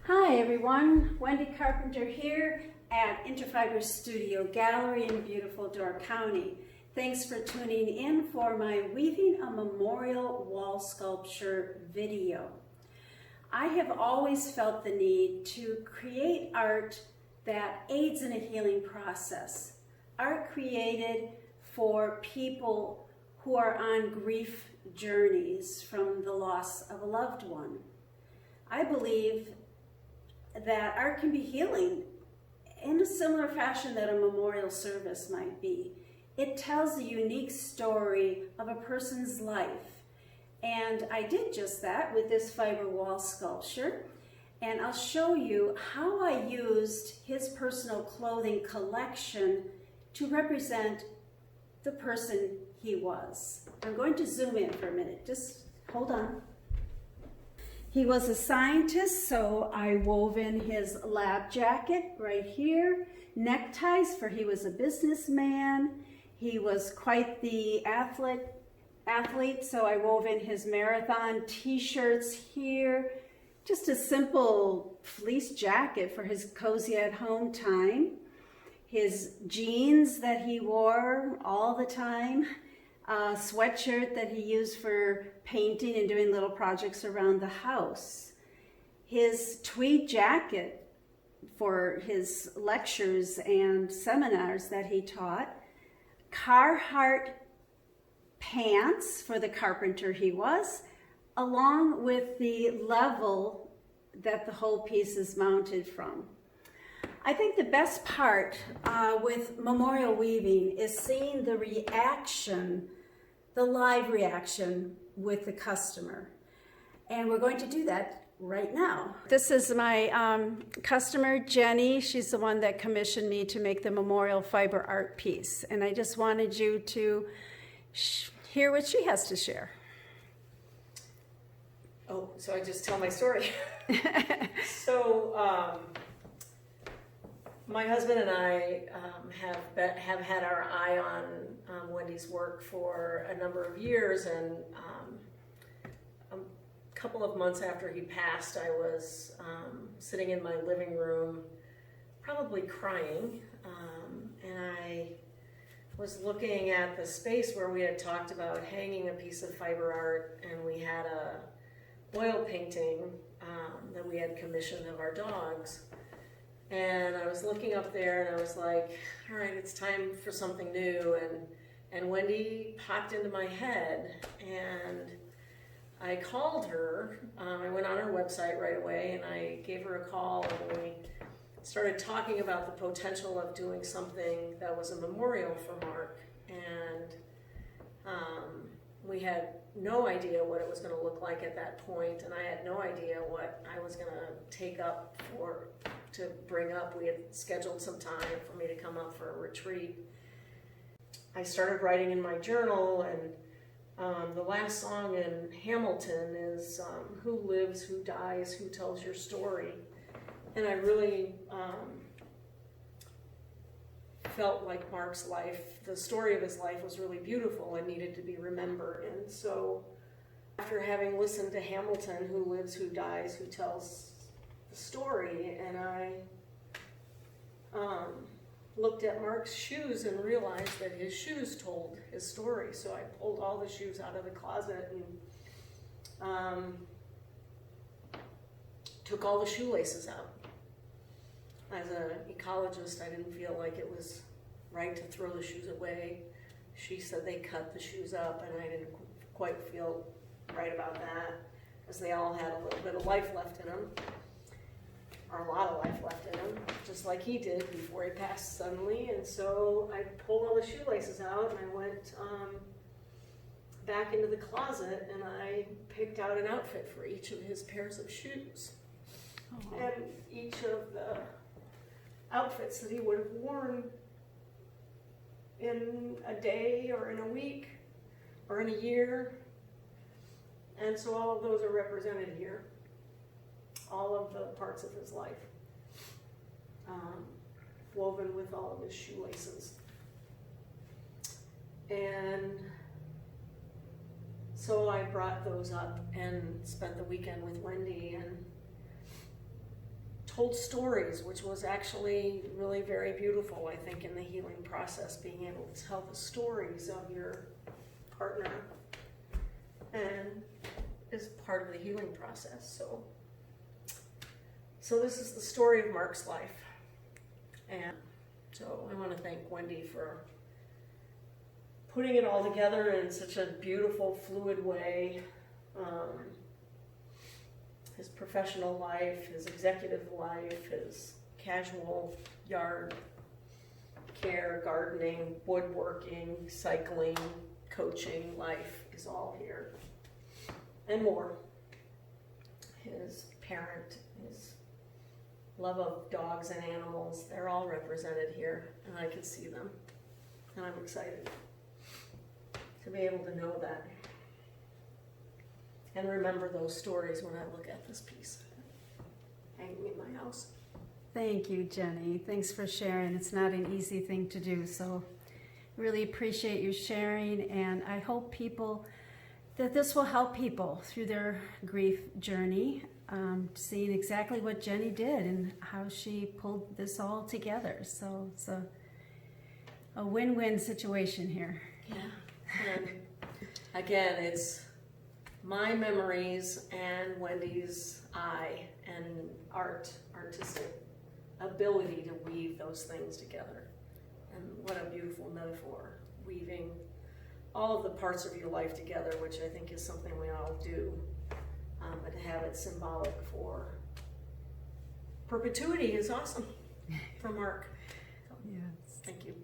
Hi everyone, Wendy Carpenter here at Interfibers Studio Gallery in beautiful Door County. Thanks for tuning in for my Weaving a Memorial Wall Sculpture video. I have always felt the need to create art that aids in a healing process. Art created for people who are on grief journeys from the loss of a loved one. I believe that art can be healing in a similar fashion that a memorial service might be. It tells a unique story of a person's life. And I did just that with this fiber wall sculpture. And I'll show you how I used his personal clothing collection to represent the person he was. I'm going to zoom in for a minute. Just hold on. He was a scientist, so I wove in his lab jacket right here, neckties, for he was a businessman. He was quite the athlete, so I wove in his marathon t-shirts here. Just a simple fleece jacket for his cozy at home time. His jeans that he wore all the time. A sweatshirt that he used for painting and doing little projects around the house. His tweed jacket for his lectures and seminars that he taught. Carhartt pants for the carpenter he was, along with the level that the whole piece is mounted from. I think the best part with memorial weaving is seeing the reaction, the live reaction with the customer. And we're going to do that right now. This is my customer, Jenny. She's the one that commissioned me to make the memorial fiber art piece. And I just wanted you to hear what she has to share. Oh, so I just tell my story. So, my husband and I have had our eye on Wendy's work for a number of years, and a couple of months after he passed, I was sitting in my living room, probably crying, and I was looking at the space where we had talked about hanging a piece of fiber art, and we had a oil painting that we had commissioned of our dogs. And I was looking up there and I was like, all right, it's time for something new. And Wendy popped into my head, and I called her. I went on her website right away and I gave her a call, and we started talking about the potential of doing something that was a memorial for Mark. And we had no idea what it was going to look like at that point, and I had no idea what I was going to take up to bring up. We had scheduled some time for me to come up for a retreat. I started writing in my journal, and the last song in Hamilton is who lives, who dies, who tells your story. And I really felt like Mark's life, the story of his life, was really beautiful and needed to be remembered. And so after having listened to Hamilton, who lives, who dies, who tells the story, and I looked at Mark's shoes and realized that his shoes told his story. So I pulled all the shoes out of the closet and took all the shoelaces out. As an ecologist, I didn't feel like it was right to throw the shoes away. She said they cut the shoes up, and I didn't quite feel right about that, because they all had a little bit of life left in them, or a lot of life left in them, just like he did before he passed suddenly. And so I pulled all the shoelaces out, and I went back into the closet, and I picked out an outfit for each of his pairs of shoes. Oh. And each of the outfits that he would have worn in a day or in a week or in a year. And so all of those are represented here. All of the parts of his life, woven with all of his shoelaces. And so I brought those up and spent the weekend with Wendy, and told stories, which was actually really very beautiful, I think, in the healing process, being able to tell the stories of your partner and is part of the healing process. So this is the story of Mark's life. And so I want to thank Wendy for putting it all together in such a beautiful, fluid way. His professional life, his executive life, his casual yard care, gardening, woodworking, cycling, coaching life is all here. And more. His parent, his love of dogs and animals, they're all represented here, and I can see them. And I'm excited to be able to know that and remember those stories when I look at this piece hanging in my house. Thank you, Jenny. Thanks for sharing. It's not an easy thing to do, so really appreciate you sharing, and I hope that this will help people through their grief journey, seeing exactly what Jenny did and how she pulled this all together. So it's a win-win situation here. Yeah. And again, it's my memories and Wendy's eye and artistic ability to weave those things together. And what a beautiful metaphor, weaving all of the parts of your life together, which I think is something we all do, but to have it symbolic for perpetuity is awesome. For Mark. So, Yes. thank you.